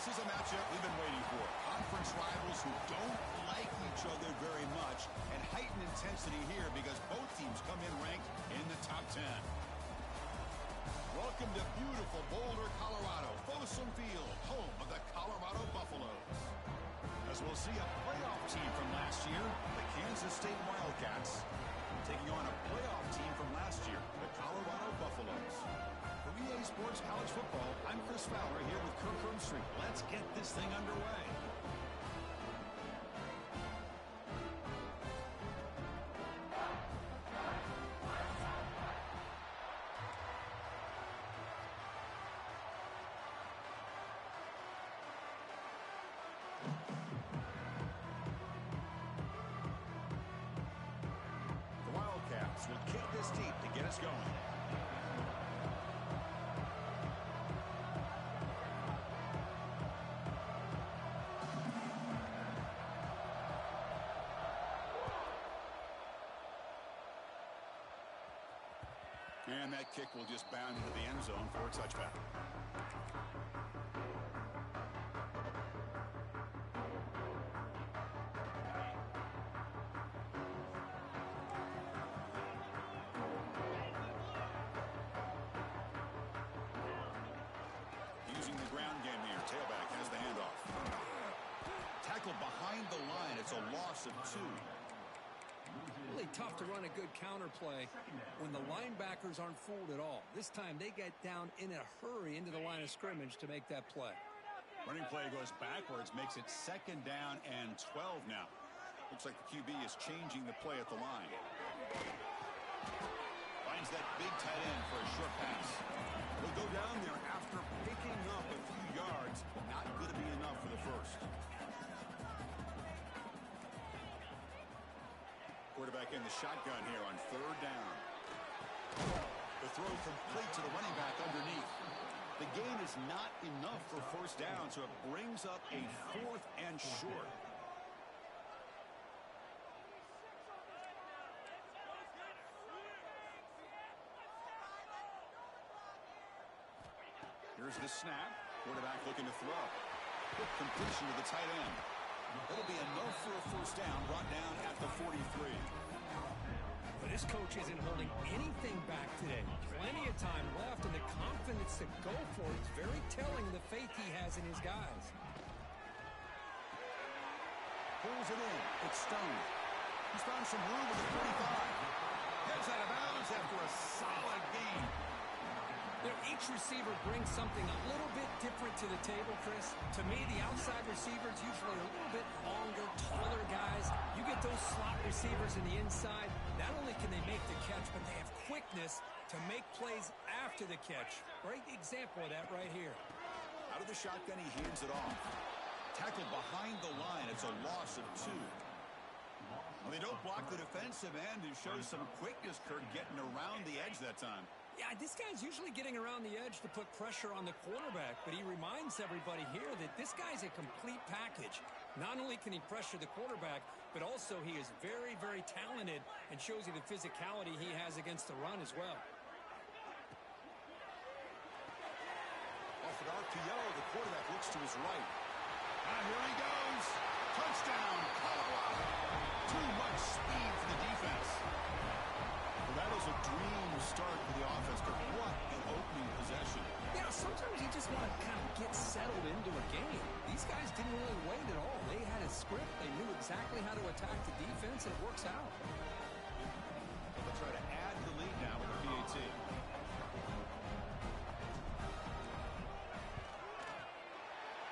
This is a matchup we've been waiting for. Conference rivals who don't like each other very much, and heightened intensity here because both teams come in ranked in the top 10. Welcome to beautiful Boulder, Colorado, Folsom Field, home of the Colorado Buffaloes. As we'll see a playoff team from last year, the Kansas State Wildcats, taking on a playoff team from last year, the Colorado Buffaloes. For EA Sports College Football, I'm Chris Fowler here with Kirk Hermstreet. Let's get this thing underway. The Wildcats will kick this deep to get us going. And that kick will just bound into the end zone for a touchback. Using the ground game here. Tailback has the handoff. Tackled behind the line. It's a loss of 2. Really tough to run a good counter play when the linebackers aren't fooled at all. This time they get down in a hurry into the line of scrimmage to make that play. Running play goes backwards, makes it 2nd down and 12 now. Looks like the QB is changing the play at the line. Finds that big tight end for a short pass. He'll go down there after picking up a few yards, but not going to be enough for the first. Quarterback in the shotgun here on 3rd down. The throw complete to the running back underneath. The gain is not enough for 1st down, so it brings up a 4th and short. Here's the snap. Quarterback looking to throw. Quick completion to the tight end. It'll be enough for a 1st down, brought down at the 43. But this coach isn't holding anything back today. Plenty of time left, and the confidence to go for it is very telling of the faith he has in his guys. Pulls it in. It's Stone. He's found some room with the 45. Heads out of bounds after a solid gain. Each receiver brings something a little bit different to the table, Chris. To me, the outside receivers usually a little bit longer, taller guys. You get those slot receivers in the inside, not only can they make the catch, but they have quickness to make plays after the catch. Great example of that right here. Out of the shotgun, he hands it off. Tackled behind the line. It's a loss of 2. Well, they don't block the defensive end and shows some quickness, Kirk, getting around the edge that time. Yeah, this guy's usually getting around the edge to put pressure on the quarterback, but he reminds everybody here that this guy's a complete package. Not only can he pressure the quarterback, but also he is very, very talented and shows you the physicality he has against the run as well. Off an RPO, the quarterback looks to his right. And here he goes. Touchdown, Colorado. Too much speed for the defense. Well, that was a dream start for the offense, but what an opening possession. Yeah, sometimes you just want to kind of get settled into a game. These guys didn't really wait at all. They had a script. They knew exactly how to attack the defense, and it works out. They'll try to add the lead now with the PAT.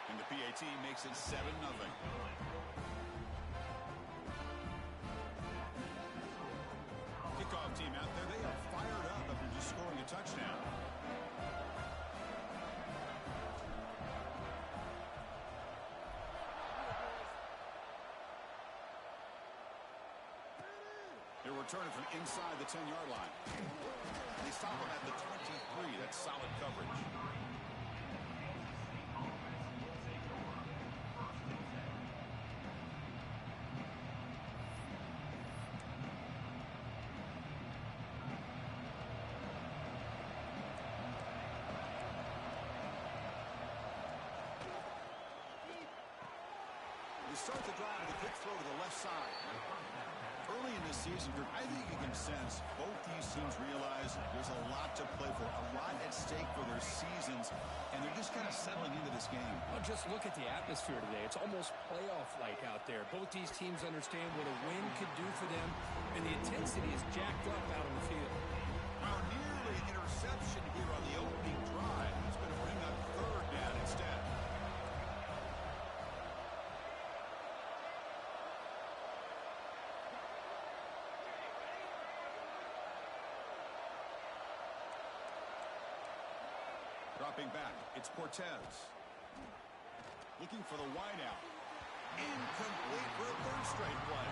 And the PAT makes it 7-0. Kickoff team out there, they are fired up after just scoring a touchdown. They're returning from inside the 10-yard line. They stop them at the 23. That's solid coverage. You start the drive with a quick throw to the left side. Early in this season, I think you can sense both these teams realize there's a lot to play for, a lot at stake for their seasons, and they're just kind of settling into this game. Well, just look at the atmosphere today. It's almost playoff-like out there. Both these teams understand what a win could do for them, and the intensity is jacked up out on the field. Now, nearly an interception here on the opening drive. He's going to bring up third down instead. Dropping back, it's Cortez. Looking for the wideout. Incomplete for a third straight play.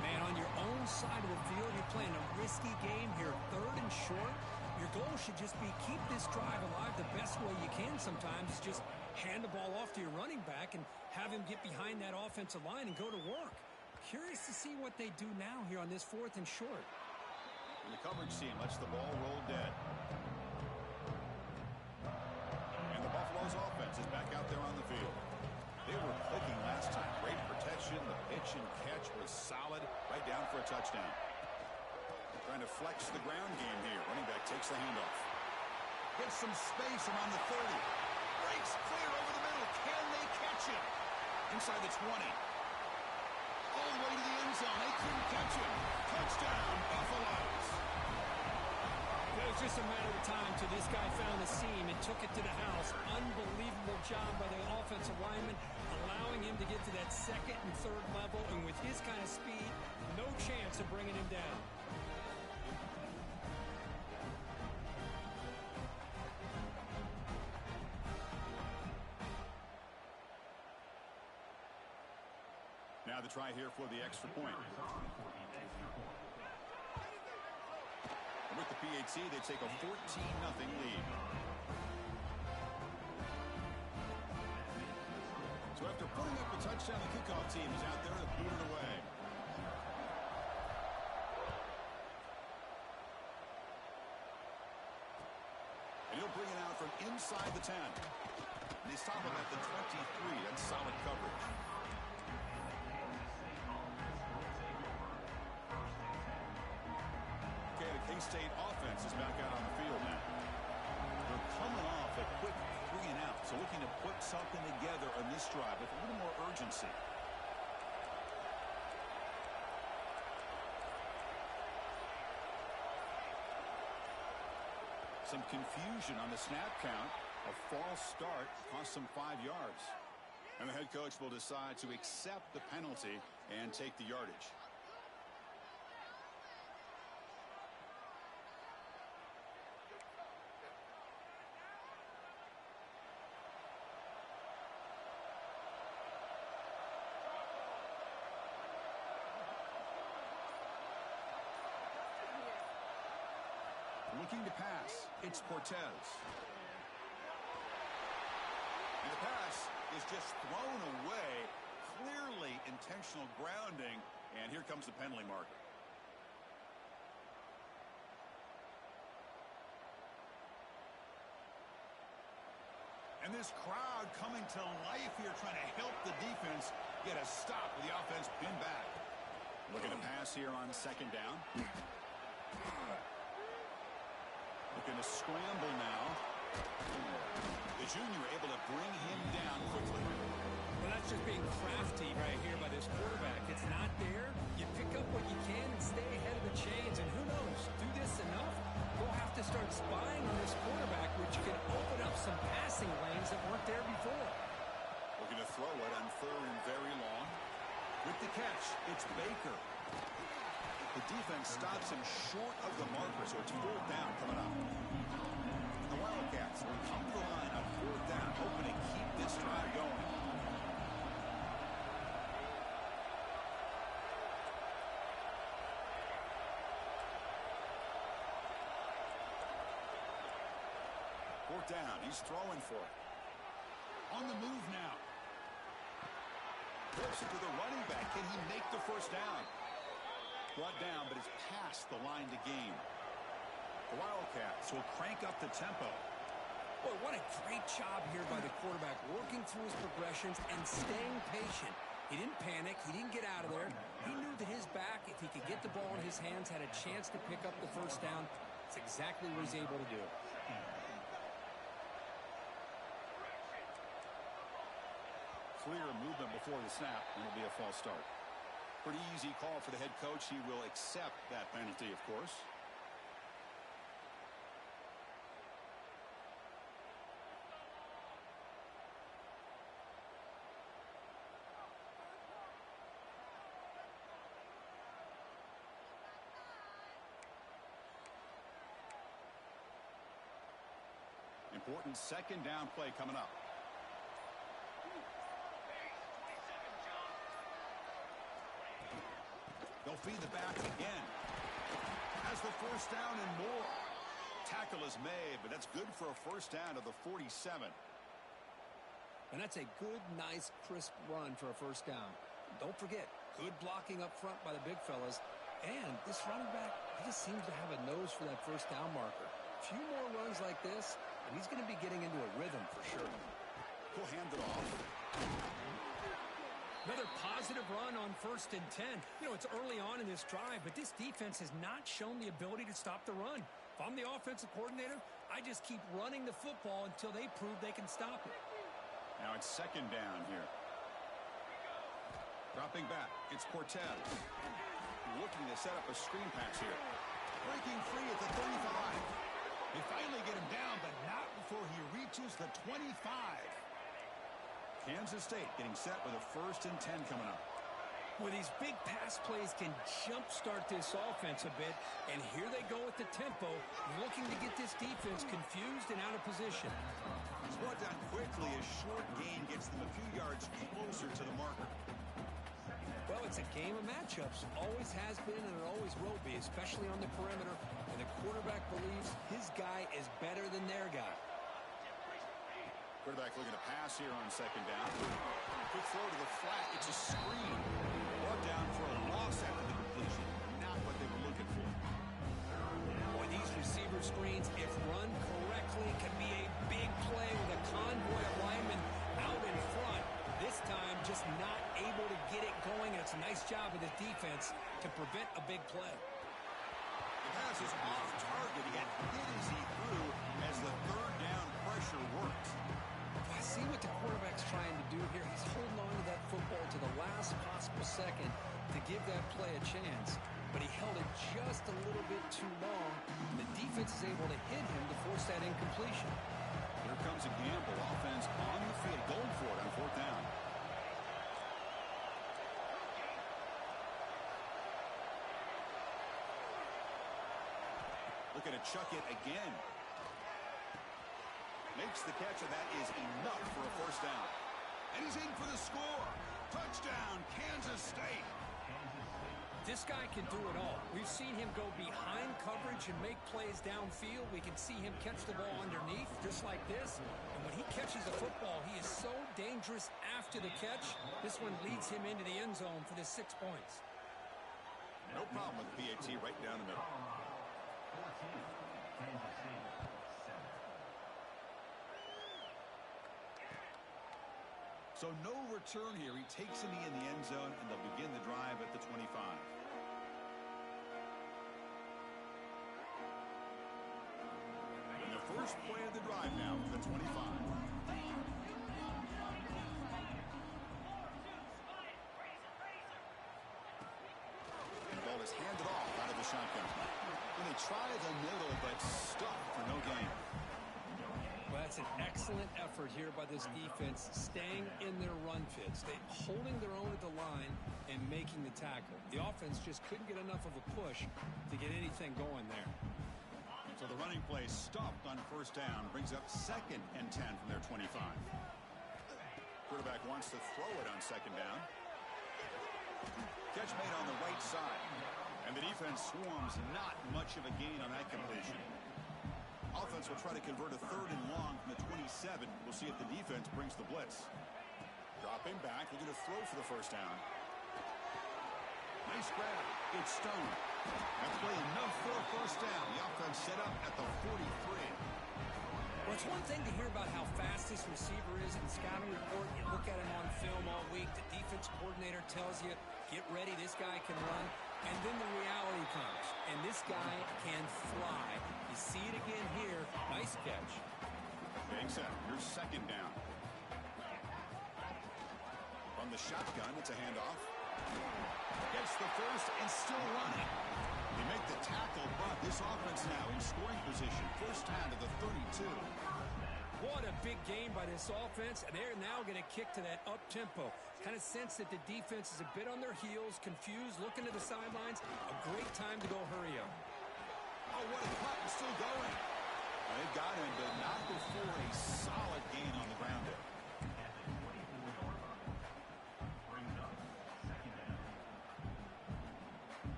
Man, on your own side of the field, you're playing a risky game here, third and short. Your goal should just be keep this drive alive the best way you can sometimes. Just hand the ball off to your running back and have him get behind that offensive line and go to work. Curious to see what they do now here on this fourth and short. And the coverage team lets the ball roll dead. Buffalo's offense is back out there on the field. They were clicking last time. Great protection. The pitch and catch was solid. Right down for a touchdown. Trying to flex the ground game here. Running back takes the handoff. Gets some space around the 30. Breaks clear over the middle. Can they catch him? Inside the 20. All the way to the end zone. They couldn't catch him. Touchdown, Buffaloes. It was just a matter of time till this guy found the seam and took it to the house. Unbelievable job by the offensive lineman, allowing him to get to that second and third level, and with his kind of speed, no chance of bringing him down. Now the try here for the extra point. With the PAT, they take a 14-0 lead. So after putting up a touchdown, the kickoff team is out there to boot it away. And he'll bring it out from inside the 10. And they stop him at the 23. That's solid coverage. K-State offense is back out on the field now. They're coming off a quick 3-and-out, so looking to put something together on this drive with a little more urgency. Some confusion on the snap count. A false start cost them 5 yards. And the head coach will decide to accept the penalty and take the yardage. Looking to pass, it's Cortez. And the pass is just thrown away. Clearly intentional grounding. And here comes the penalty marker. And this crowd coming to life here, trying to help the defense get a stop with the offense pinned back. Looking to pass here on second down. Looking to scramble now. The junior able to bring him down quickly. Well, that's just being crafty right here by this quarterback. It's not there. You pick up what you can and stay ahead of the chains. And who knows, do this enough, we'll have to start spying on this quarterback, which could open up some passing lanes that weren't there before. Looking to throw it on third and very long. With the catch, it's Baker. The defense stops him short of the marker, so it's fourth down coming up. The Wildcats will come to the line on fourth down, hoping to keep this drive going. Fourth down, he's throwing for it. On the move now. Flips it to the running back. Can he make the first down? Brought down, but it's past the line to gain. The Wildcats will crank up the tempo. Boy, what a great job here by the quarterback, working through his progressions and staying patient. He didn't panic. He didn't get out of there. He knew that his back, if he could get the ball in his hands, had a chance to pick up the first down. That's exactly what he's able to do. Clear movement before the snap, and it'll be a false start. Pretty easy call for the head coach. He will accept that penalty, of course. Important second down play coming up. They'll feed the back again. Has the first down and more. Tackle is made, but that's good for a first down to the 47. And that's a good, nice, crisp run for a first down. Don't forget, good blocking up front by the big fellas. And this running back, he just seems to have a nose for that first down marker. A few more runs like this, and he's going to be getting into a rhythm for sure. He'll hand it off. Another positive run on 1st and 10. You know, it's early on in this drive, but this defense has not shown the ability to stop the run. If I'm the offensive coordinator, I just keep running the football until they prove they can stop it. Now it's second down here. Dropping back, it's Cortez. Looking to set up a screen pass here. Breaking free at the 35. They finally get him down, but not before he reaches the 25. Kansas State getting set with a 1st and 10 coming up. Well, these big pass plays can jumpstart this offense a bit, and here they go with the tempo, looking to get this defense confused and out of position. He's brought down quickly. A short gain gets them a few yards closer to the marker. Well, it's a game of matchups. Always has been, and it always will be, especially on the perimeter, and the quarterback believes his guy is better than their guy. Quarterback looking to pass here on second down. Quick throw to the flat. It's a screen. Brought down for a loss after the completion. Not what they were looking for. Boy, these receiver screens, if run correctly, can be a big play with a convoy of linemen out in front. This time, just not able to get it going. It's a nice job of the defense to prevent a big play. The pass is off target. He got hit as he threw as the third down pressure worked. I see what the quarterback's trying to do here. He's holding on to that football to the last possible second to give that play a chance. But he held it just a little bit too long, and the defense is able to hit him to force that incompletion. Here comes a gamble. Offense on the field, going for it on 4th down. Looking to chuck it again. Makes the catch, and that is enough for a first down. And he's in for the score. Touchdown, Kansas State. This guy can do it all. We've seen him go behind coverage and make plays downfield. We can see him catch the ball underneath, just like this. And when he catches the football, he is so dangerous after the catch. This one leads him into the end zone for the 6 points. No problem with the PAT right down the middle. So no return here. He takes it in the end zone, and they'll begin the drive at the 25. And the first play of the drive now for the 25. And the ball is handed off out of the shotgun. And they try the middle, but stuck for no gain. Well, that's an excellent effort here by this defense, staying in their run fits. They holding their own at the line and making the tackle. The offense just couldn't get enough of a push to get anything going there. So the running play stopped on 1st down, brings up 2nd and 10 from their 25. Quarterback wants to throw it on 2nd down. Catch made on the right side. And the defense swarms, not much of a gain on that completion. Offense will try to convert a 3rd and long from the 27. We'll see if the defense brings the blitz. Dropping back, looking to throw for the first down. Nice grab. It's Stone. That's play enough for a first down. The offense set up at the 43. Well, it's It's one thing to hear about how fast this receiver is in the scouting report. You look at him on film all week. The defense coordinator tells you, get ready, this guy can run. And then the reality comes, and this guy can fly. You see it again here. Nice catch. Being set, here's second down. From the shotgun, it's a handoff. Gets the first and still running. They make the tackle, but this offense now in scoring position. First down to the 32. What a big game by this offense, and they're now going to kick to that up-tempo. Kind of sense that the defense is a bit on their heels, confused, looking to the sidelines. A great time to go hurry up. Oh, what a cut. It's still going. They've got him, but not before a solid gain on the ground there.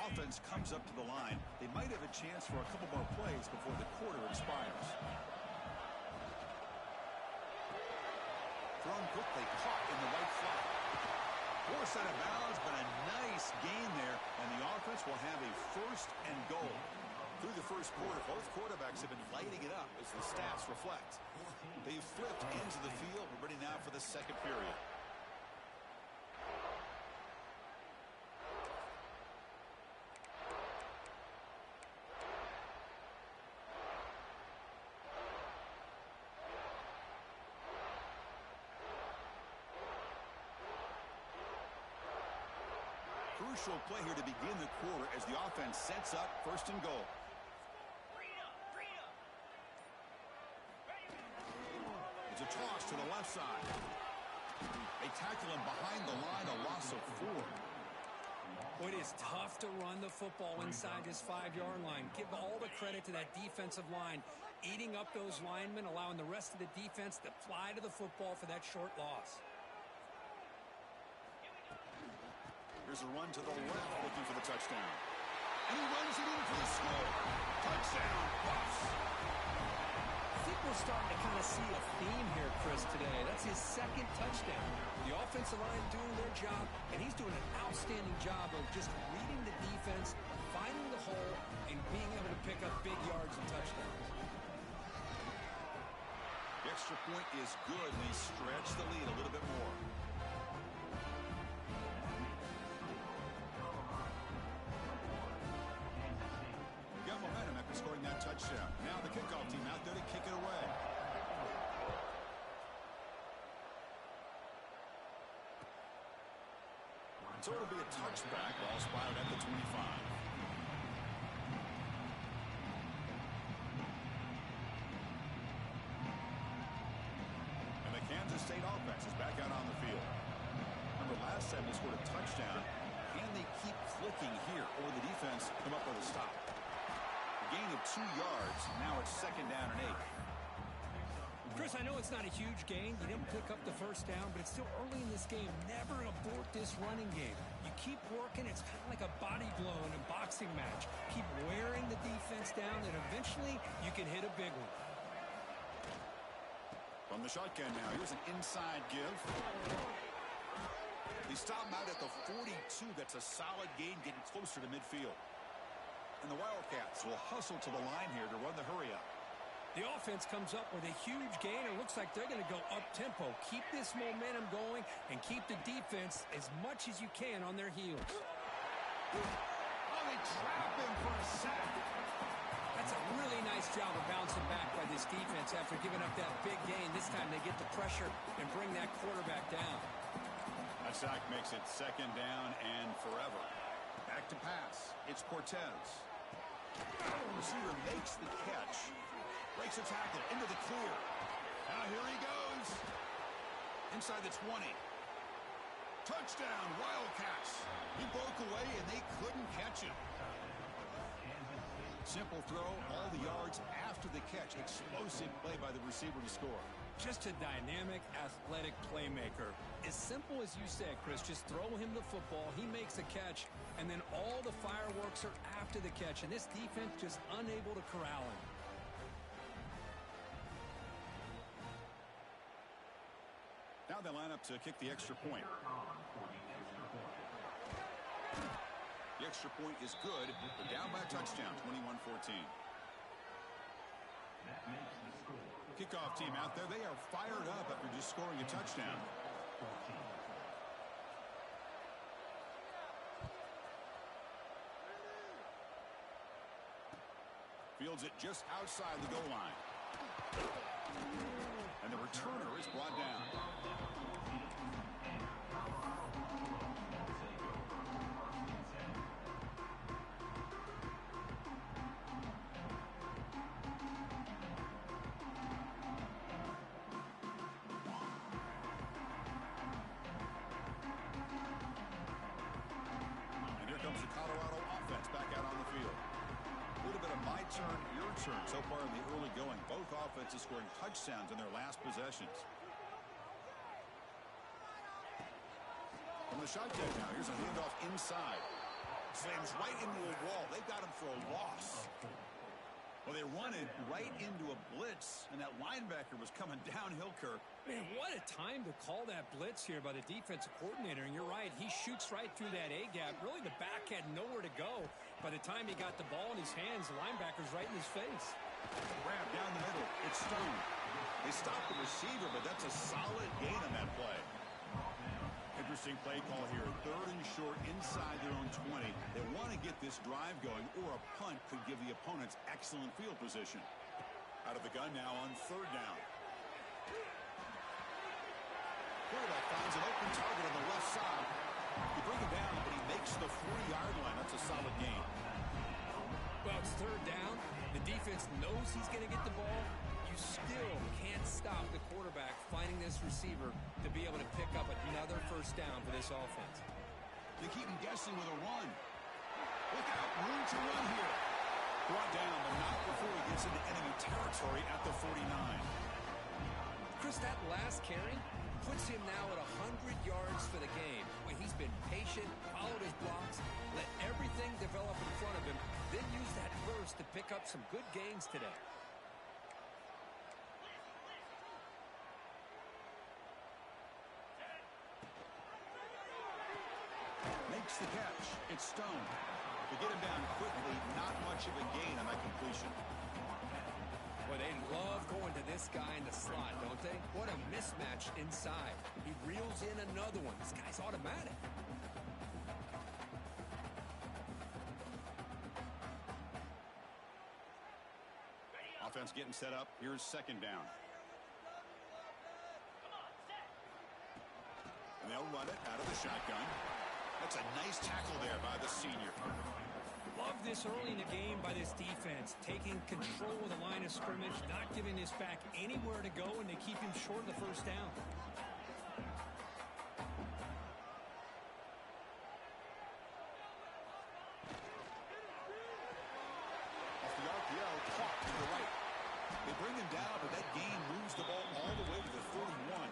Offense comes up to the line. They might have a chance for a couple more plays before the quarter expires. Thrown quickly, caught in the right flat. Forced out of bounds, but a nice gain there, and the offense will have a first and goal. Through the first quarter, both quarterbacks have been lighting it up as the stats reflect. They've flipped into the field. We're ready now for the second period. Crucial play here to begin the quarter as the offense sets up first and goal. It's a toss to the left side. They tackle him behind the line, a loss of 4. It is tough to run the football inside this 5-yard line. Give all the credit to that defensive line, eating up those linemen, allowing the rest of the defense to fly to the football for that short loss. Here's a run to the left, looking for the touchdown. And he runs it in for the score. Touchdown, Buffs. I think we're starting to kind of see a theme here, Chris, today. That's his second touchdown. The offensive line doing their job, and he's doing an outstanding job of just reading the defense, finding the hole, and being able to pick up big yards and touchdowns. The extra point is good, and they stretch the lead a little bit more. Momentum after scoring that touchdown. Now the kickoff team out there to kick it away. So it'll be a touchback. Ball spotted at the 25. And the Kansas State offense is back out on the field. Remember, last time they scored a touchdown. Can they keep clicking here, or will the defense come up with a stop? Gain of 2 yards. Now it's second down and 8. Chris, I know it's not a huge gain. You didn't pick up the first down, but it's still early in this game. Never abort this running game. You keep working. It's kind of like a body blow in a boxing match. Keep wearing the defense down, and eventually you can hit a big one. From the shotgun now, here's an inside give. They stop him out at the 42. That's a solid gain, getting closer to midfield. And the Wildcats will hustle to the line here to run the hurry-up. The offense comes up with a huge gain. It looks like they're going to go up-tempo. Keep this momentum going and keep the defense as much as you can on their heels. Oh, they trap him for a sack. That's a really nice job of bouncing back by this defense after giving up that big gain. This time they get the pressure and bring that quarterback down. That sack makes it second down and forever. Back to pass. It's Cortez. Receiver makes the catch. Breaks a tackle into the clear. Now here he goes. Inside the 20. Touchdown, Wildcats. He broke away and they couldn't catch him. Simple throw, all the yards after the catch. Explosive play by the receiver to score. Just a dynamic, athletic playmaker. As simple as you said, Chris, just throw him the football, he makes a catch, and then all the fireworks are after the catch, and this defense just unable to corral him. Now they line up to kick the extra point. The extra point is good. They're down by a touchdown, 21-14. Kickoff team out there. They are fired up after just scoring a touchdown. Fields it just outside the goal line. And the returner is brought down. And here comes the Colorado offense back out on the field. A little bit of my turn, your turn so far in the early going. Both offenses scoring touchdowns in their last possessions. From the shotgun now, here's a handoff inside. Slams right into a wall. They got him for a loss. Well, they run it right into a blitz, and that linebacker was coming downhill, Kirk. Man, what a time to call that blitz here by the defensive coordinator. And you're right, he shoots right through that A-gap. Really, the back had nowhere to go. By the time he got the ball in his hands, the linebacker's right in his face. Grab down the middle. It's Stone. They stopped the receiver, but that's a solid gain on that play. Interesting play call here. 3rd and short inside their own 20. They want to get this drive going, or a punt could give the opponents excellent field position. Out of the gun now on 3rd down. Quarterback finds an open target on the left side. You bring him down, but he makes the 40-yard line. That's a solid gain. Well, it's 3rd down. The defense knows he's going to get the ball. You still can't stop the quarterback finding this receiver to be able to pick up another 1st down for this offense. They keep him guessing with a run. Look out, room to run here. Brought down, but not before he gets into enemy territory at the 49. Chris, that last carry puts him now at 100 yards for the game. Well, he's been patient, followed his blocks, let everything develop in front of him, then use that burst to pick up some good gains today. Makes the catch. It's Stone. To get him down quickly, not much of a gain on that completion. Well, they love going to this guy in the slot, don't they? What a mismatch inside. He reels in another one. This guy's automatic. Offense getting set up. Here's 2nd down. And they'll run it out of the shotgun. That's a nice tackle there by the senior. Love this early in the game by this defense, taking control of the line of scrimmage, not giving this back anywhere to go, and they keep him short of the 1st down. Off the RPO, caught to the right. They bring him down, but that gain moves the ball all the way to the 41.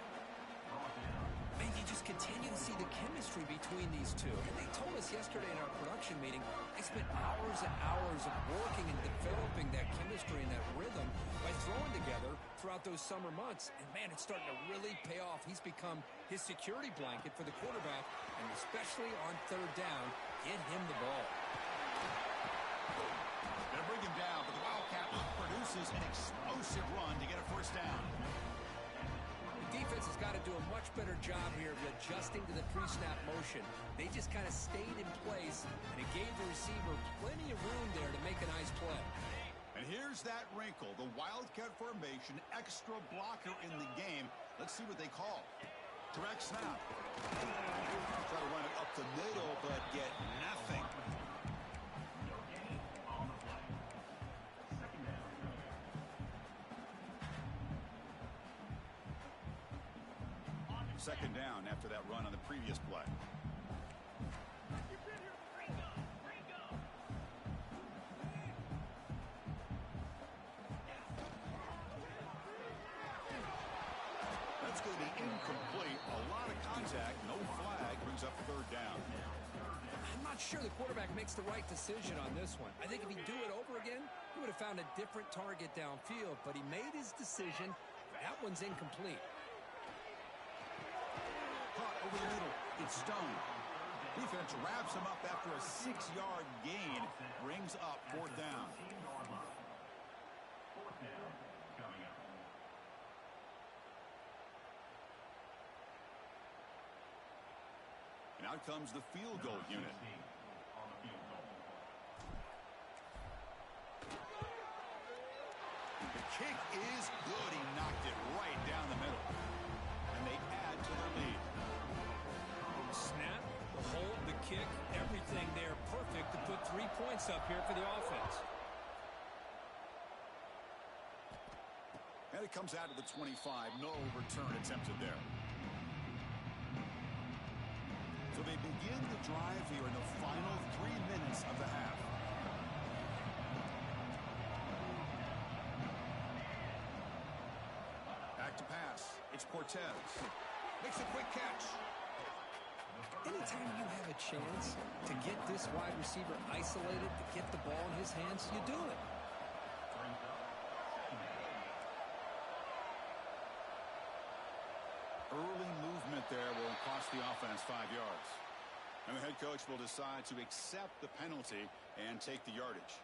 Man, you just continue to see the chemistry between these two. And they told us yesterday in our production meeting, they spent hours and hours of working and developing that chemistry and that rhythm by throwing together throughout those summer months. And man, it's starting to really pay off. He's become his security blanket for the quarterback, and especially on 3rd down, get him the ball. They'll bring him down, but the Wildcat produces an explosive run to get a 1st down. The defense has got to do a much better job here of adjusting to the pre-snap motion. They just kind of stayed in place, and it gave the receiver plenty of room there to make a nice play. And here's that wrinkle, the Wildcat formation, extra blocker in the game. Let's see what they call. Direct snap. Try to run it up the middle, but get nothing. Second down after that run on the previous play. That's going to be incomplete. A lot of contact, no flag, brings up 3rd down. I'm not sure the quarterback makes the right decision on this one. I think if he'd do it over again, he would have found a different target downfield, but he made his decision. That one's incomplete. Caught over the middle. It's Stone. Defense wraps him up after a 6-yard gain. Brings up 4th down. And out comes the field goal unit. The kick is good. He knocked it right down the middle. And they add to their lead. Snap, the hold, the kick, everything there perfect to put 3 points up here for the offense. And it comes out of the 25. No return attempted there. So they begin the drive here in the final 3 minutes of the half. Back to pass. It's Cortez. Makes a quick catch. Anytime you have a chance to get this wide receiver isolated, to get the ball in his hands, you do it. Early movement there will cost the offense 5 yards. And the head coach will decide to accept the penalty and take the yardage.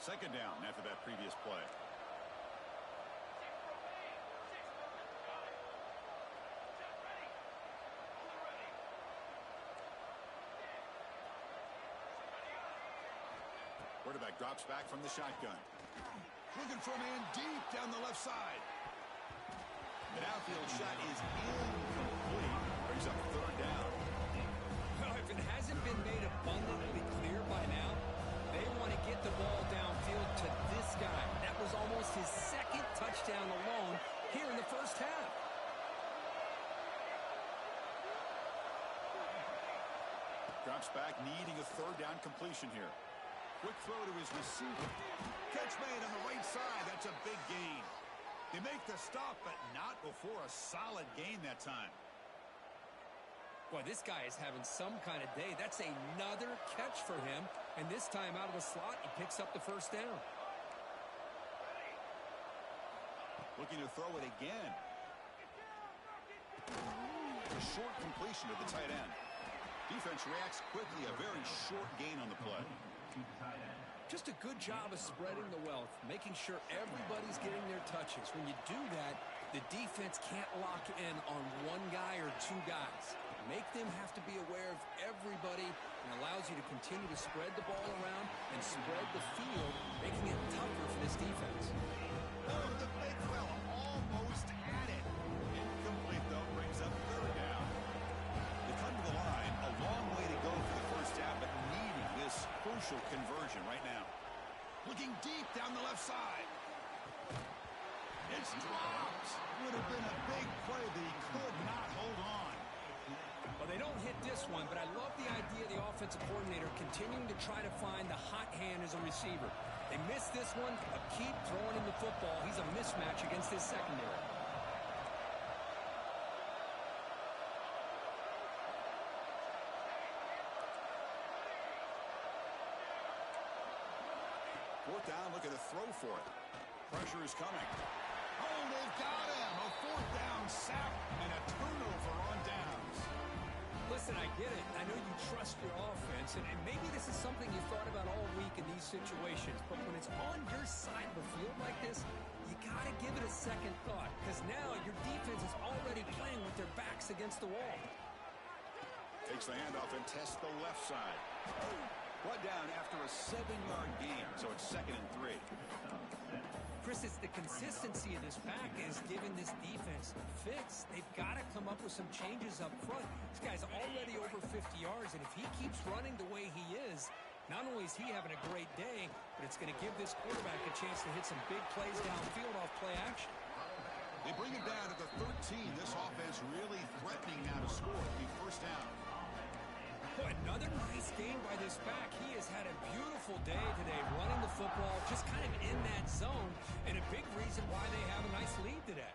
2nd down after that previous play. Quarterback drops back from the shotgun. Looking for a man deep down the left side. The outfield shot is incomplete. Brings up 3rd down. Well, if it hasn't been made abundantly clear by now, they want to get the ball downfield to this guy. That was almost his 2nd touchdown alone here in the first half. Drops back, needing a 3rd down completion here. Quick throw to his receiver. Catch made on the right side. That's a big gain. They make the stop, but not before a solid gain that time. Boy, this guy is having some kind of day. That's another catch for him. And this time out of the slot, he picks up the 1st down. Looking to throw it again. A short completion to the tight end. Defense reacts quickly. A very short gain on the play. Just a good job of spreading the wealth, making sure everybody's getting their touches. When you do that, the defense can't lock in on 1 guy or 2 guys. Make them have to be aware of everybody and allows you to continue to spread the ball around and spread the field, making it tougher for this defense. Oh, the big fella almost had it. Incomplete, though, brings up 3rd down. They come to the line, a long way to go for the first half, but needing this crucial conversion right now. Looking deep down the left side. It's dropped. Would have been a big play, but he could not hold on. Well, they don't hit this one, but I love the idea of the offensive coordinator continuing to try to find the hot hand as a receiver. They miss this one, but keep throwing him the football. He's a mismatch against his secondary. Fourth down, look at a throw for it. Pressure is coming. Oh, they've got him. A 4th down sack and a turnover on downs. Listen, I get it. I know you trust your offense, and maybe this is something you thought about all week in these situations, but when it's on your side of the field like this, you got to give it a second thought, because now your defense is already playing with their backs against the wall. Takes the handoff and tests the left side. Brought down after a 7-yard gain, so it's 2nd and 3. Chris, it's the consistency of this pack is giving this defense fits. They've got to come up with some changes up front. This guy's already over 50 yards, and if he keeps running the way he is, not only is he having a great day, but it's going to give this quarterback a chance to hit some big plays downfield off play action. They bring it down to the 13. This offense really threatening now to score. It'll be 1st down. Boy, another nice game by this back. He has had a beautiful day today running the football, just kind of in that zone, and a big reason why they have a nice lead today.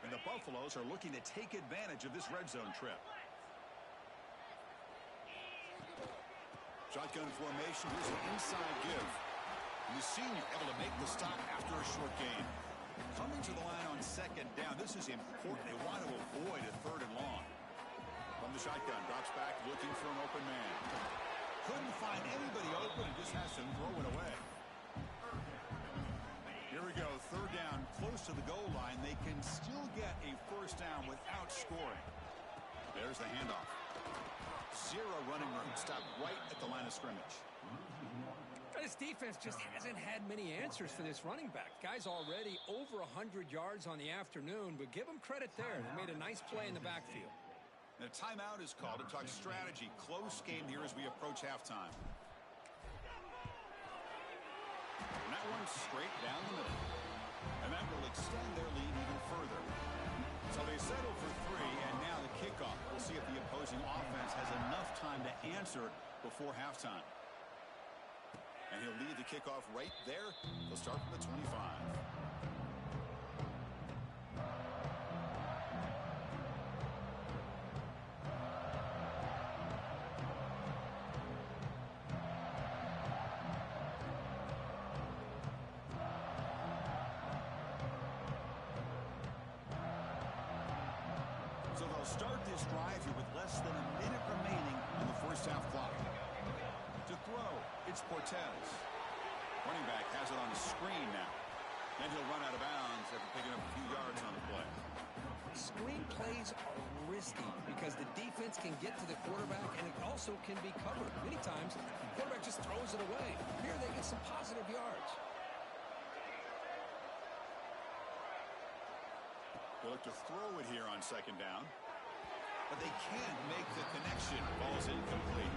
And the Buffaloes are looking to take advantage of this red zone trip. Shotgun formation. Here's an inside give. And the senior able to make the stop after a short gain. Coming to the line this is important. They want to avoid a 3rd and long. From the shotgun, drops back, looking for an open man. Couldn't find anybody open and just has to throw it away. Here we go, 3rd down, close to the goal line. They can still get a 1st down without scoring. There's the handoff. 0 running room, stopped right at the line of scrimmage. This defense just hasn't had many answers for this running back. Guy's already over 100 yards on the afternoon, but give him credit there. They made a nice play in the backfield. And a timeout is called to talk strategy. Close game here as we approach halftime. And that one's straight down the middle. And that will extend their lead even further. So they settle for 3, and now the kickoff. We'll see if the opposing offense has enough time to answer before halftime. And he'll lead the kickoff right there. He'll start from the 25. So they'll start this drive here with less than a minute remaining on the 1st half clock. To throw, it's Cortez. Running back has it on the screen now. And he'll run out of bounds after picking up a few yards on the play. Screen plays are risky because the defense can get to the quarterback, and it also can be covered. Many times, the quarterback just throws it away. Here they get some positive yards. They look to throw it here on 2nd down. But they can't make the connection. Ball's incomplete.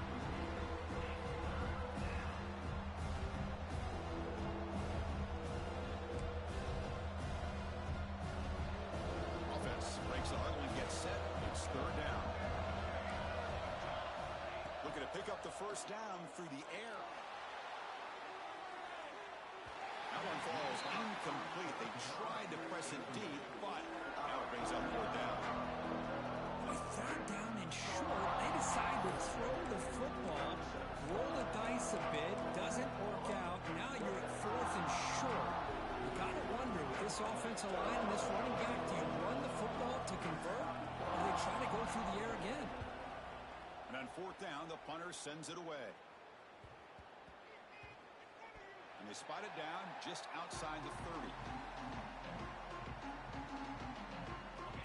Breaks the huddle and gets set. It's 3rd down. Looking to pick up the 1st down through the air. That one falls incomplete. They tried to press it deep, but now it brings up 4th down. With 3rd down and short, they decide to throw the football, roll the dice a bit, doesn't work out. Now you're at 4th and short. You got to wonder, with this offensive line and this running back, do you run the football to convert, or do they try to go through the air again? And on 4th down, the punter sends it away. And they spot it down just outside the 30.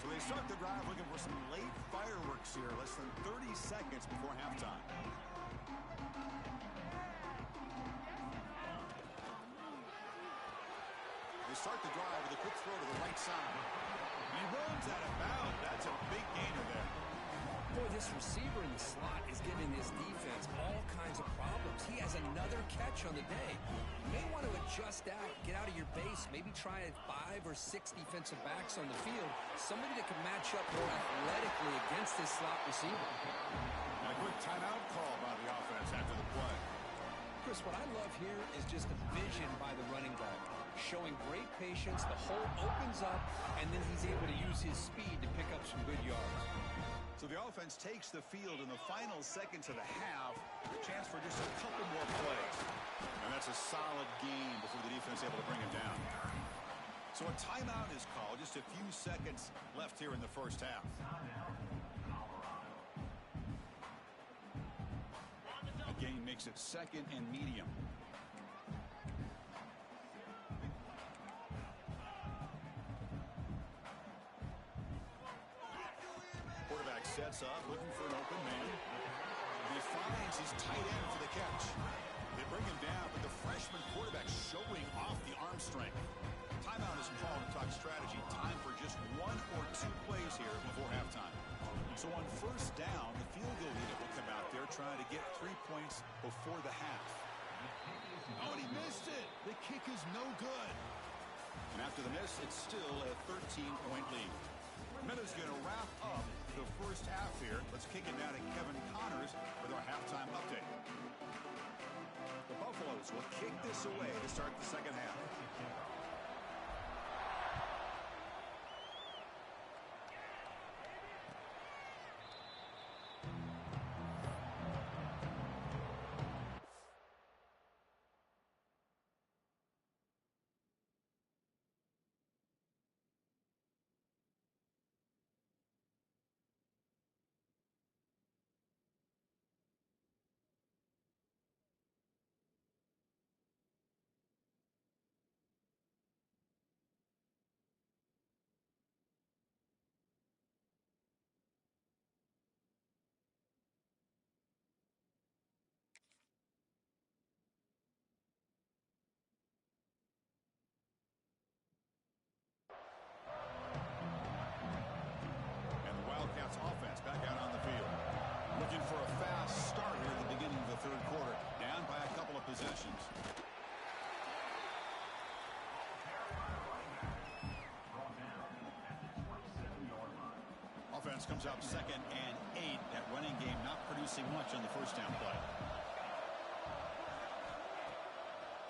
So they start the drive looking for some late fireworks here, less than 30 seconds before halftime. They start the drive with a quick throw to the right side. He runs out of bounds. That's a big gainer there. Boy, this receiver in the slot is giving this defense all kinds of problems. He has another catch on the day. You may want to adjust out, get out of your base, maybe try 5 or 6 defensive backs on the field, somebody that can match up more athletically against this slot receiver. And a quick timeout call by the offense after the play. Chris, what I love here is just the vision by the running back, showing great patience. The hole opens up, and then he's able to use his speed to pick up some good yards. So the offense takes the field in the final seconds of the half. A chance for just a couple more plays. And that's a solid gain before the defense is able to bring him down. So a timeout is called. Just a few seconds left here in the 1st half. A gain makes it 2nd and medium. Sets up, looking for an open man. He finds his tight end for the catch. They bring him down, but the freshman quarterback showing off the arm strength. Timeout is called to talk strategy. Time for just 1 or 2 plays here before halftime. So on 1st down, the field goal unit will come out there trying to get 3 points before the half. Oh, and he missed it. The kick is no good. And after the miss, it's still a 13-point lead. Minutes going to wrap up the 1st half here. Let's kick it now to Kevin Connors with our halftime update. The Buffaloes will kick this away to start the 2nd half. possessions. Offense comes up 2nd and 8. That running game not producing much on the first down play.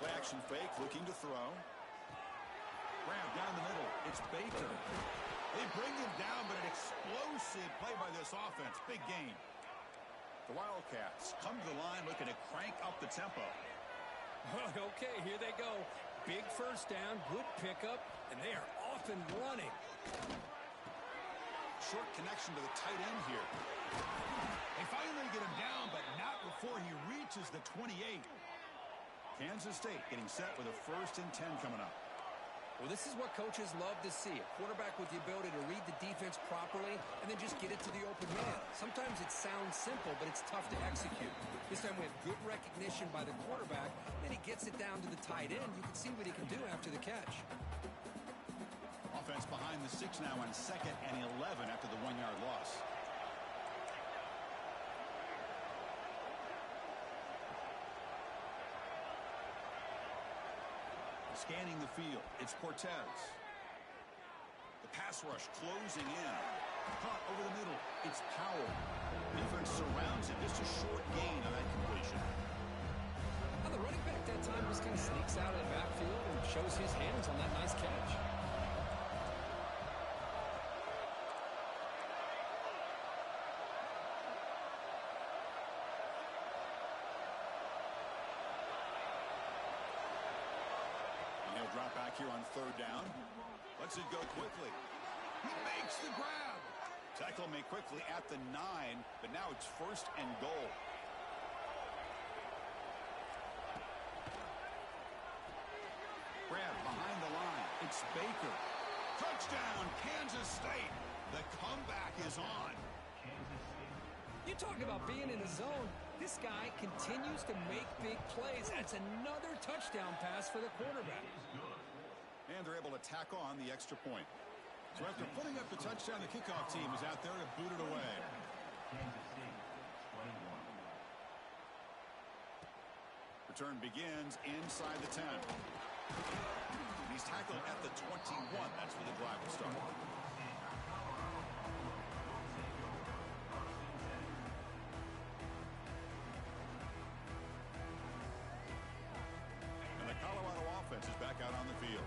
Play action fake, looking to throw. Grab down the middle. It's Baker. They bring him down, but an explosive play by this offense. Big gain. The Wildcats come to the line looking to crank up the tempo. Okay, here they go. Big first down, good pickup, and they are off and running. Short connection to the tight end here. They finally get him down, but not before he reaches the 28. Kansas State getting set with a 1st and 10 coming up. Well, this is what coaches love to see. A quarterback with the ability to read the defense properly and then just get it to the open man. Sometimes it sounds simple, but it's tough to execute. This time we have good recognition by the quarterback. Then he gets it down to the tight end. You can see what he can do after the catch. Offense behind the 6 now on 2nd and 11 after the 1-yard loss. Scanning the field, it's Cortez. The pass rush closing in. Caught over the middle, it's Powell. Defense surrounds him, just a short gain on that completion. Now the running back that time just kind of sneaks out of the backfield and shows his hands on that nice catch. Drop back here on 3rd down. Lets it go quickly. He makes the grab. Tackle made quickly at the 9, but now it's 1st and goal. Grab behind the line. It's Baker. Touchdown, Kansas State. The comeback is on. You talk about being in a zone. This guy continues to make big plays. That's another touchdown pass for the quarterback. And they're able to tack on the extra point. So after putting up the touchdown, the kickoff team is out there to boot it away. Return begins inside the 10. He's tackled at the 21. That's where the drive will start. And the Colorado offense is back out on the field.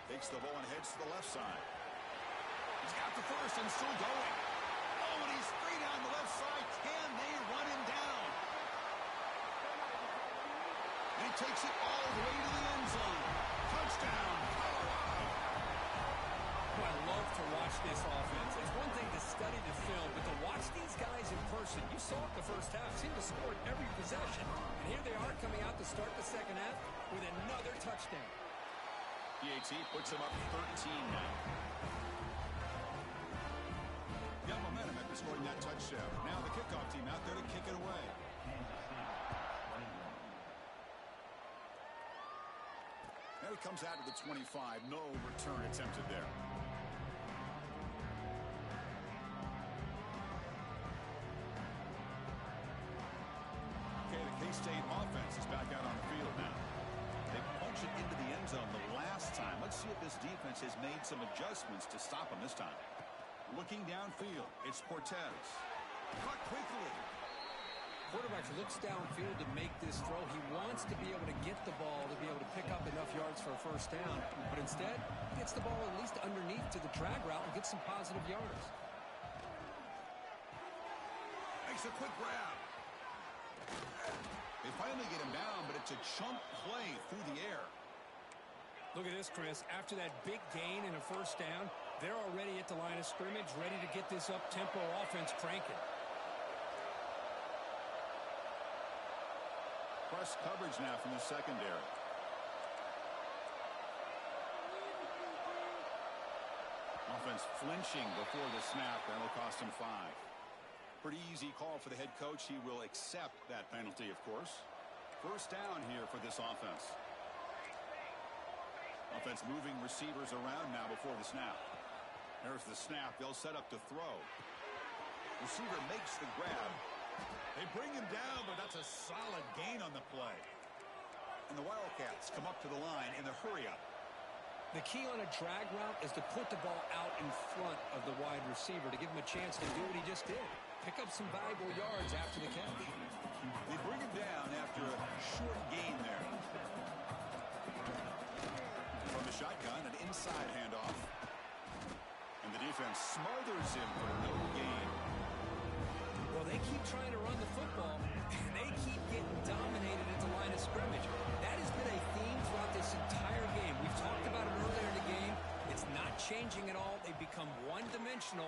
Takes the ball and heads to the left side. He's got the first and still going. Oh, and he's free down the left side. Can they run him down? And he takes it all the way to the end zone. Touchdown, Colorado. Oh, I love to watch this offense. It's one thing to study the film, but to watch these guys in person, you saw it the first half, seemed to score every possession. And here they are coming out to start the second half with another touchdown. PAT puts him up 13 now. Got momentum after scoring that touchdown. Now the kickoff team out there to kick it away. Now he comes out to the 25. No return attempted there. Okay, the K-State offense is back out on the field now. They punch it into the end zone the last time. Let's see if this defense has made some adjustments to stop him this time. Looking downfield, it's Cortez. Caught quickly. Quarterback looks downfield to make this throw. He wants to be able to get the ball to be able to pick up enough yards for a first down. But instead, he gets the ball at least underneath to the drag route and gets some positive yards. Makes a quick grab. They finally get him down, but it's a chunk play through the air. Look at this, Chris. After that big gain and a first down, they're already at the line of scrimmage, ready to get this up-tempo offense cranking. Press coverage now from the secondary. Offense flinching before the snap. That'll cost him 5. Pretty easy call for the head coach. He will accept that penalty, of course. First down here for this offense. Offense moving receivers around now before the snap. There's the snap. They'll set up to throw. Receiver makes the grab. They bring him down, but that's a solid gain on the play. And the Wildcats come up to the line in the hurry-up. The key on a drag route is to put the ball out in front of the wide receiver to give him a chance to do what he just did. Pick up some valuable yards after the catch. They bring him down after a short gain there. From the shotgun, an inside handoff. And the defense smothers him for no gain. Well, they keep trying to run the football, and they keep getting dominated at the line of scrimmage. That has been a theme throughout this entire game. We've talked about it earlier in the game. It's not changing at all. They've become one-dimensional.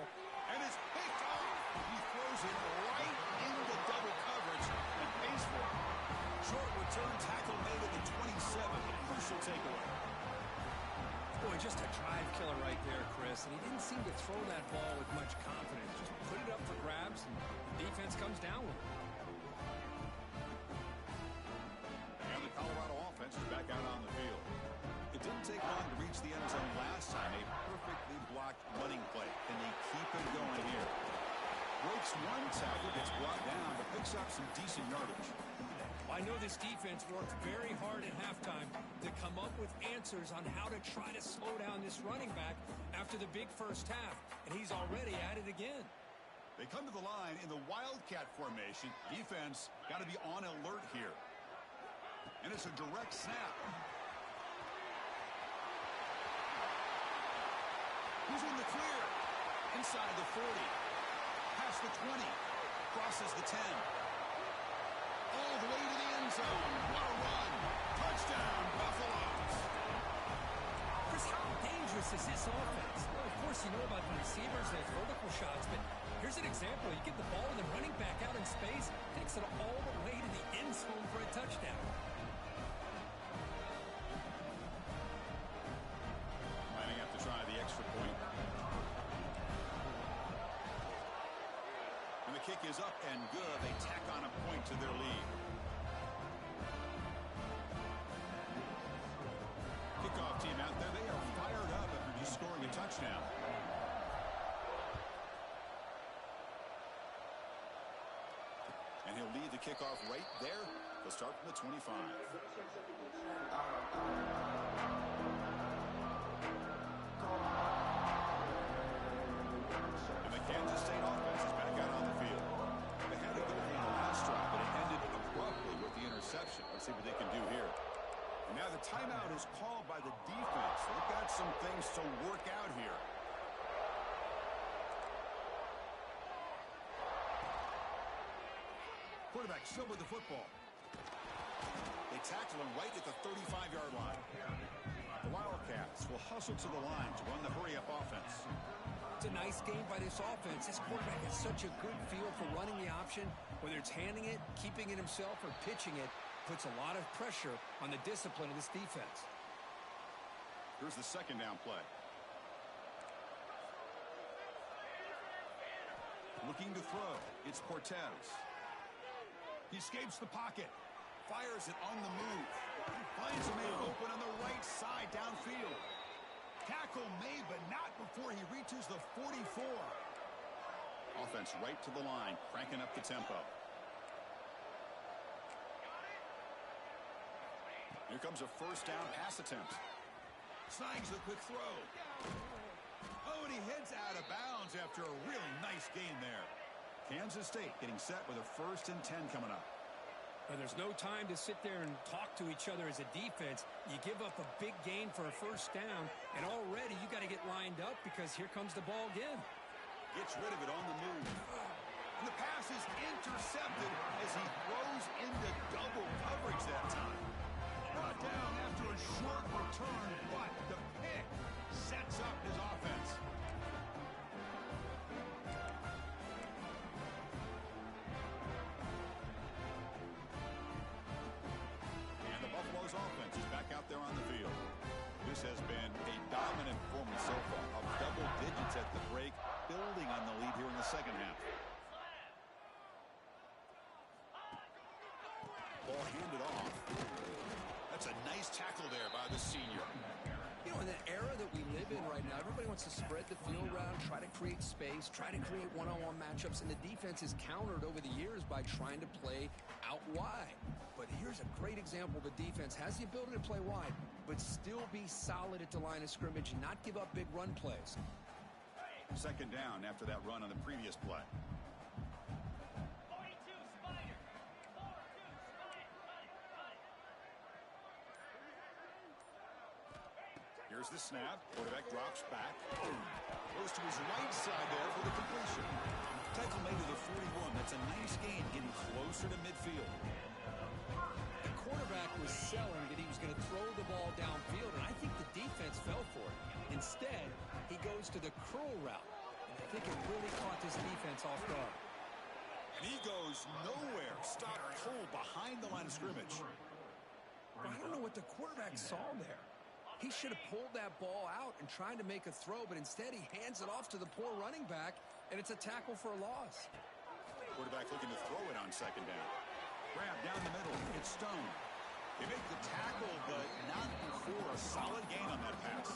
And it's picked off. He throws it right into double coverage and pays for it. Short return tackle made at the 27. Crucial takeaway. Boy, just a drive killer right there, Chris. And he didn't seem to throw that ball with much confidence. Just put it up for grabs, and the defense comes down with it. And the Colorado offense is back out on the field. It didn't take long to reach the end zone last time. A perfectly blocked running play. Can they keep it going here? Breaks one tackle, gets brought down, but picks up some decent yardage. I know this defense worked very hard at halftime to come up with answers on how to try to slow down this running back after the big first half, and he's already at it again. They come to the line in the Wildcat formation. Defense got to be on alert here. And it's a direct snap. He's in the clear. Inside the 40. Past the 20. Crosses the 10. All the way to the end zone. What a run. Touchdown, Buffaloes. Chris, how dangerous is this offense? Well, of course, you know about the receivers, those vertical shots, but here's an example. You get the ball and the running back out in space, takes it all the way to the end zone for a touchdown. Lining up to try the extra point. And the kick is up and good. They tack on a point to their lead. Kickoff team out there. They are fired up after just scoring a touchdown. And he'll lead the kickoff right there. They'll start from the 25. And the Kansas State offense is back out on the field. They had a goal on the last drive, but it ended abruptly with the interception. Let's see what they can do here. And now the timeout is called by the defense. They've got some things to work out here. Quarterback still with the football. They tackle him right at the 35-yard line. The Wildcats will hustle to the line to run the hurry-up offense. It's a nice game by this offense. This quarterback has such a good feel for running the option. Whether it's handing it, keeping it himself, or pitching it, puts a lot of pressure on the discipline of this defense. Here's the second down play. Looking to throw. It's Cortez. He escapes the pocket. Fires it on the move. Finds a man open on the right side downfield. Tackle made, but not before he reaches the 44. Offense right to the line, cranking up the tempo. Here comes a first down pass attempt. Snags the quick throw. Oh, and he heads out of bounds after a really nice gain there. Kansas State getting set with a 1st and 10 coming up. Now, there's no time to sit there and talk to each other as a defense. You give up a big gain for a first down, and already you got to get lined up because here comes the ball again. Gets rid of it on the move. And the pass is intercepted as he throws into double coverage that time. Brought down after a short return, but the pick sets up his offense. And the Buffaloes offense is back out there on the field. This has been a dominant performance so far, of double digits at the break, building on the lead here in the second half. Ball handed off. That's a nice tackle there by the senior. He You know, in the era that we live in right now, everybody wants to spread the field around, try to create space, try to create one-on-one matchups, and the defense is countered over the years by trying to play out wide. But here's a great example. The defense has the ability to play wide, but still be solid at the line of scrimmage and not give up big run plays. Second down after that run on the previous play. Here's the snap. Quarterback drops back. Goes to his right side there for the completion. Tackle made to the 41. That's a nice gain, getting closer to midfield. The quarterback was selling that he was going to throw the ball downfield, and I think the defense fell for it. Instead, he goes to the curl route. And I think it really caught this defense off guard. And he goes nowhere. Stopped cold behind the line of scrimmage. But I don't know what the quarterback saw there. He should have pulled that ball out and tried to make a throw, but instead he hands it off to the poor running back, and it's a tackle for a loss. Quarterback looking to throw it on second down. Grab down the middle. It's Stone. They make the tackle, but not before a solid gain on that pass.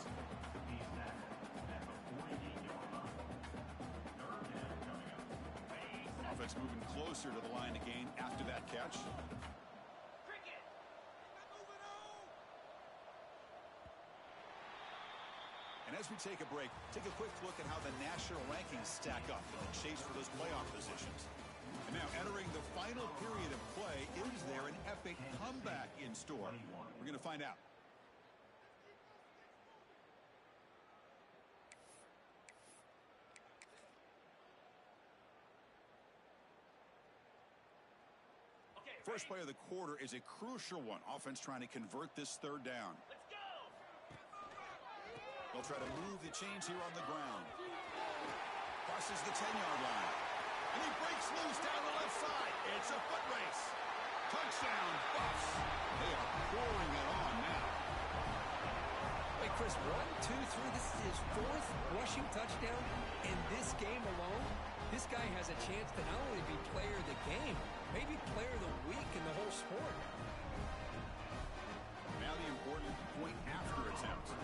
Offense moving closer to the line to gain after that catch. And as we take a break, take a quick look at how the national rankings stack up in the chase for those playoff positions. And now entering the final period of play, is there an epic comeback in store? We're going to find out. First play of the quarter is a crucial one. Offense trying to convert this third down. They'll try to move the chains here on the ground. Crosses the 10-yard line. And he breaks loose down the left side. It's a foot race. Touchdown, Buffs. They are pouring it on now. Hey, Chris, 1, 2, 3. This is his fourth rushing touchdown in this game alone. This guy has a chance to not only be player of the game, maybe player of the week in the whole sport. Now the important point after attempt.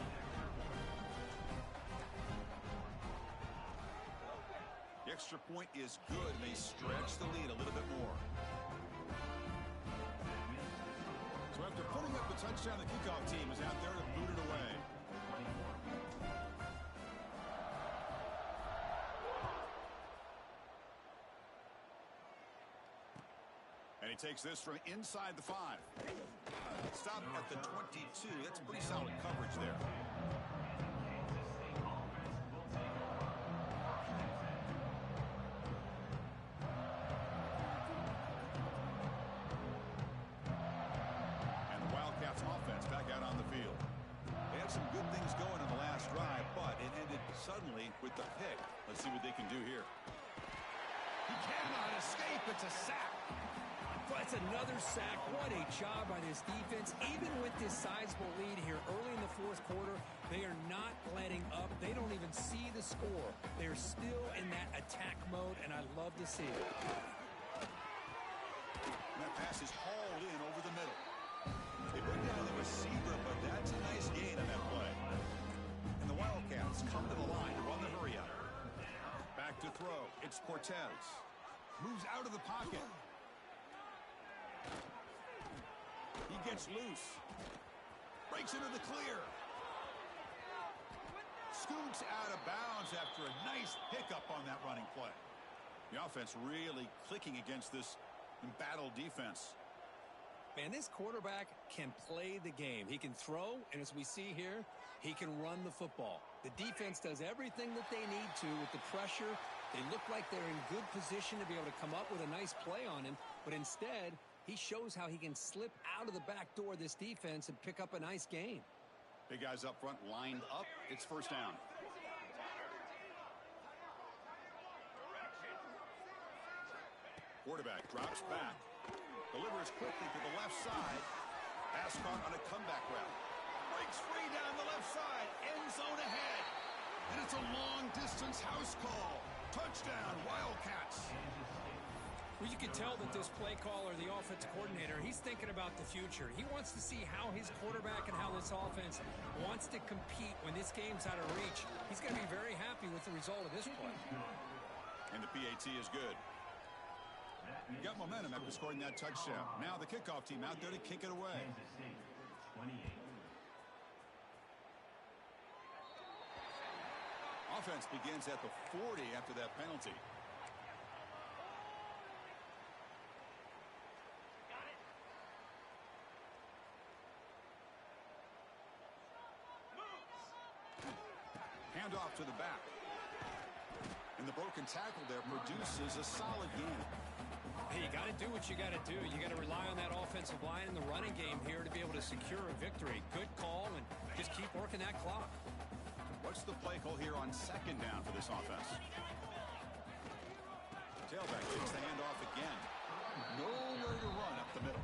The extra point is good, and they stretch the lead a little bit more. So after putting up the touchdown, the kickoff team is out there to boot it away. And he takes this from inside the 5. Stop at the 22. That's pretty solid coverage there. Offense back out on the field. They had some good things going in the last drive, but it ended suddenly with the pick. Let's see what they can do here. He cannot escape. It's a sack. Well, it's another sack. What a job by this defense. Even with this sizable lead here early in the fourth quarter, they are not letting up. They don't even see the score. They're still in that attack mode, and I love to see it. And that pass is hauled in over the middle. They bring down the receiver, but that's a nice gain on that play. And the Wildcats come to the line to run the hurry-up. Back to throw. It's Cortez. Moves out of the pocket. He gets loose. Breaks into the clear. Scoots out of bounds after a nice pickup on that running play. The offense really clicking against this embattled defense. Man, this quarterback can play the game. He can throw, and as we see here, he can run the football. The defense does everything that they need to with the pressure. They look like they're in good position to be able to come up with a nice play on him, but instead, he shows how he can slip out of the back door of this defense and pick up a nice gain. Big guys up front lined up. It's first down. Quarterback drops back. Delivers quickly to the left side. Pass caught on a comeback route. Breaks free down the left side. End zone ahead. And it's a long-distance house call. Touchdown, Wildcats. Well, you can tell that this play caller, the offensive coordinator, he's thinking about the future. He wants to see how his quarterback and how this offense wants to compete when this game's out of reach. He's going to be very happy with the result of this play. And the PAT is good. Got momentum after scoring that touchdown. Now the kickoff team out there to kick it away. Offense begins at the 40 after that penalty. Handoff to the back. And the broken tackle there produces a solid gain. Hey, you got to do what you got to do. You got to rely on that offensive line in the running game here to be able to secure a victory. Good call, and just keep working that clock. What's the play call here on second down for this offense? Tailback takes the handoff again. Nowhere to run up the middle.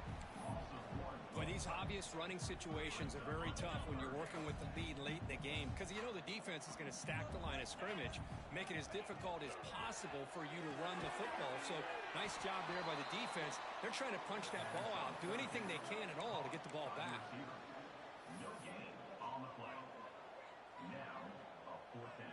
Boy, these obvious running situations are very tough when you're working with the lead late in the game because you know the defense is going to stack the line of scrimmage, make it as difficult as possible for you to run the football. So nice job there by the defense. They're trying to punch that ball out, do anything they can at all to get the ball back. No gain on the play. Now, a fourth down.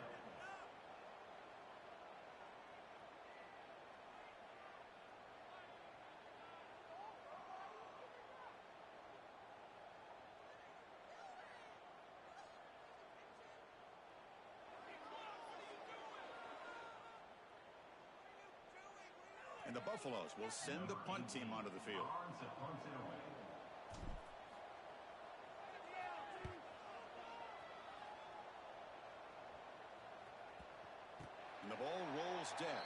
And the Buffaloes will send the punt team onto the field. And the ball rolls dead.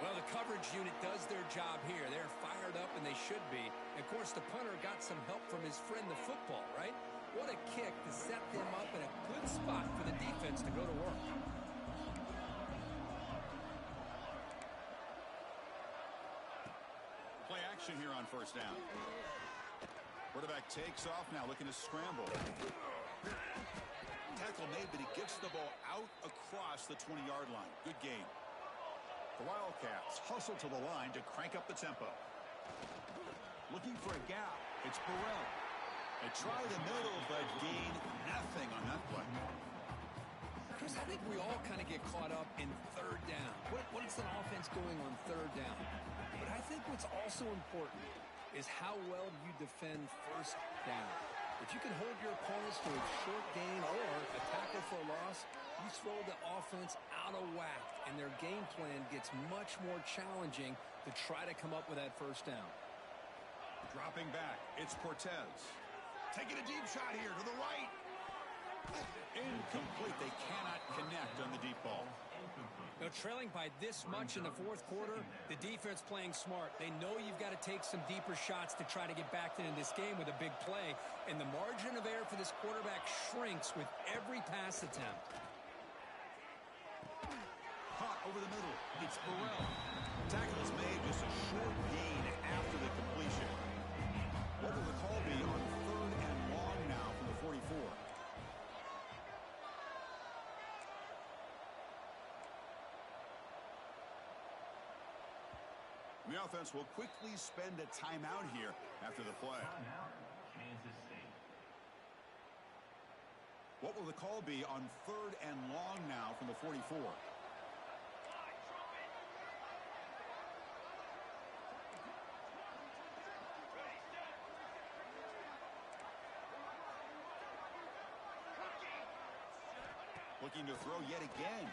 Well, the coverage unit does their job here. They're fired up, and they should be. And of course, the punter got some help from his friend, the football, right? What a kick to set them up in a good spot for the defense to go to work. Play action here on first down. Quarterback takes off now, looking to scramble. Tackle made, but he gets the ball out across the 20-yard line. Good game. The Wildcats hustle to the line to crank up the tempo. Looking for a gap. It's Burrell. They try the middle, but gain nothing on that play. Chris, I think we all kind of get caught up in third down. What is an offense doing on third down? But I think what's also important is how well you defend first down. If you can hold your opponents to a short gain or a tackle for a loss, you throw the offense out of whack, and their game plan gets much more challenging to try to come up with that first down. Dropping back, it's Cortez. Taking a deep shot here to the right. Incomplete. They cannot connect on the deep ball. Now, trailing by this much in the fourth quarter, the defense playing smart. They know you've got to take some deeper shots to try to get back into this game with a big play, and the margin of error for this quarterback shrinks with every pass attempt. Caught over the middle. It's Burrell. Tackle is made, just a short gain after the completion. What will the call be on third and long now from the 44? The offense will quickly spend a timeout here after the play. Kansas State. What will the call be on third and long now from the 44? Looking to throw yet again.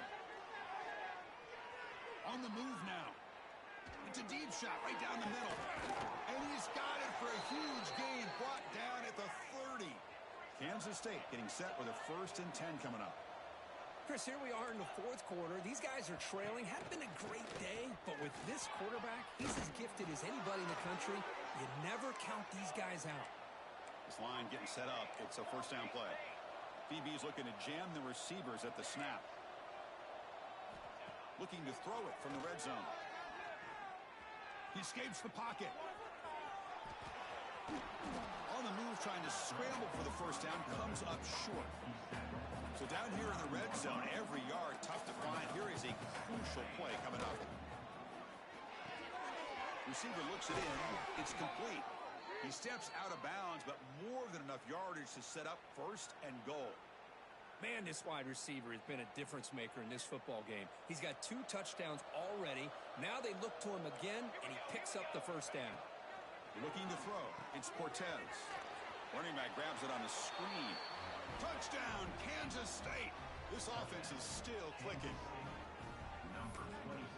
On the move now. It's a deep shot right down the middle. And he's got it for a huge gain, brought down at the 30. Kansas State getting set with a 1st and 10 coming up. Chris, here we are in the fourth quarter. These guys are trailing. Hadn't been a great day, but with this quarterback, he's as gifted as anybody in the country. You never count these guys out. This line getting set up. It's a first down play. DB's looking to jam the receivers at the snap. Looking to throw it from the red zone. He escapes the pocket. On the move, trying to scramble for the first down, comes up short. So down here in the red zone, every yard tough to find. Here is a crucial play coming up. Receiver looks it in. It's complete. He steps out of bounds, but more than enough yardage to set up first and goal. Man, this wide receiver has been a difference maker in this football game. He's got 2 touchdowns already. Now they look to him again, and he picks up the first down. Looking to throw. It's Cortez. Running back grabs it on the screen. Touchdown, Kansas State. This offense is still clicking. Number 26.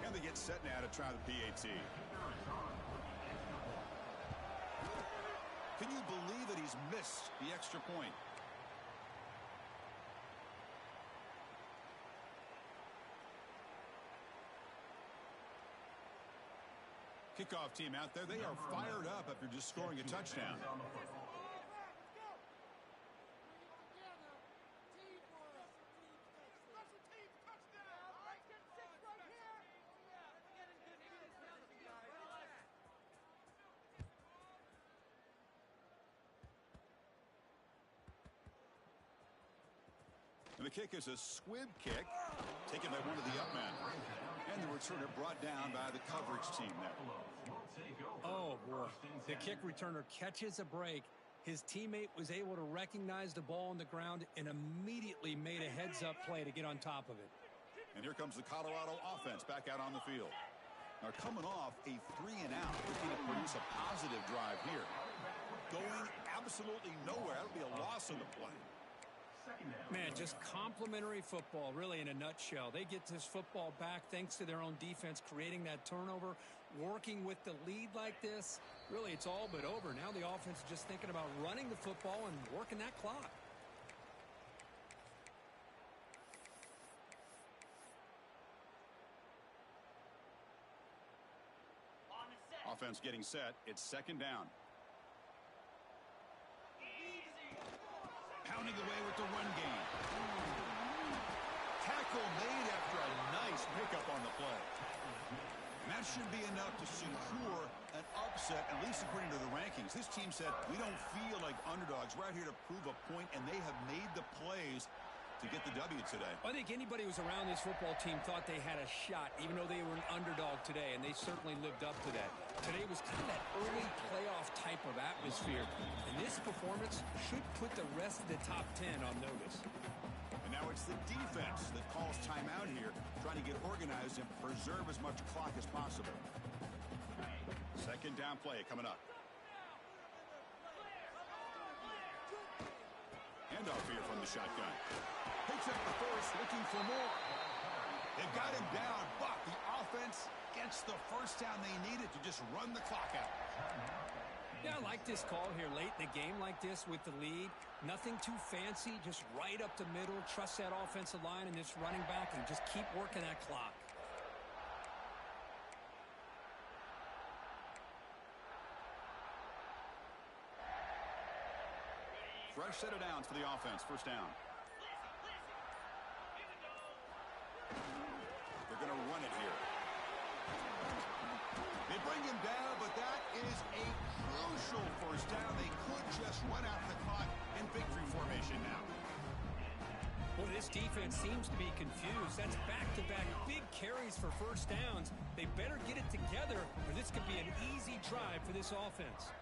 And they get set now to try the PAT. Can you believe that he's missed the extra point? Kickoff team out there, they are fired up after just scoring a touchdown. And the kick is a squib kick, taken by one of the up men. And the returner brought down by the coverage team there. Oh, boy. The kick returner catches a break. His teammate was able to recognize the ball on the ground and immediately made a heads-up play to get on top of it. And here comes the Colorado offense back out on the field. Now coming off a 3-and-out, looking to produce a positive drive here. Going absolutely nowhere. That'll be a loss on the play. Man, just complimentary football, really, in a nutshell. They get this football back thanks to their own defense, creating that turnover, working with the lead like this. Really, it's all but over. Now the offense is just thinking about running the football and working that clock. Offense getting set. It's second down. Pounding away with the run game. Tackle made after a nice pickup on the play. And that should be enough to secure an upset, at least according to the rankings. This team said, we don't feel like underdogs. We're out here to prove a point, and they have made the plays to get the W today. I think anybody who was around this football team thought they had a shot, even though they were an underdog today, and they certainly lived up to that. Today was kind of that early playoff type of atmosphere, and this performance should put the rest of the top 10 on notice. And now it's the defense that calls timeout here, trying to get organized and preserve as much clock as possible. Second down play coming up. Handoff here from the shotgun. Picks up the first, looking for more. They've got him down, but the offense gets the first down they needed to just run the clock out. Yeah, I like this call here late in the game like this with the lead. Nothing too fancy, just right up the middle. Trust that offensive line and this running back and just keep working that clock. Fresh set of downs for the offense. First down. They're going to run it here. They bring him down, but that is a crucial first down. They could just run out the clock in victory formation now. Well, this defense seems to be confused. That's back-to-back big carries for first downs. They better get it together, or this could be an easy drive for this offense.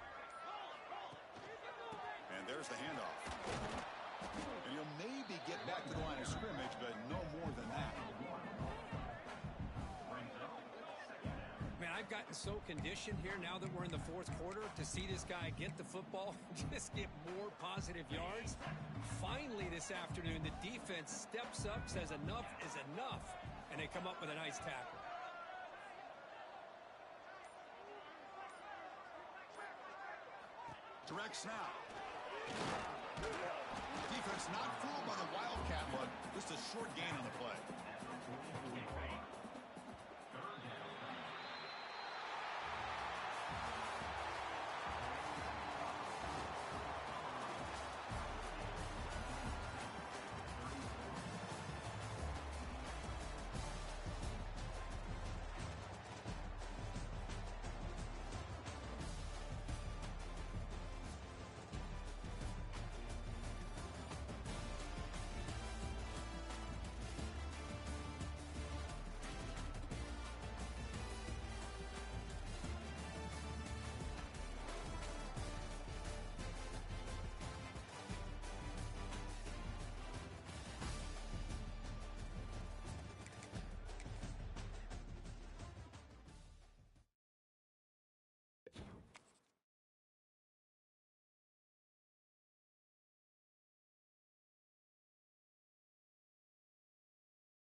And there's the handoff. And he'll maybe get back to the line of scrimmage, but no more than that. Man, I've gotten so conditioned here now that we're in the fourth quarter to see this guy get the football, just get more positive yards. Finally this afternoon, the defense steps up, says enough is enough, and they come up with a nice tackle. Direct snap. Defense not fooled by the Wildcat, but just a short gain on the play.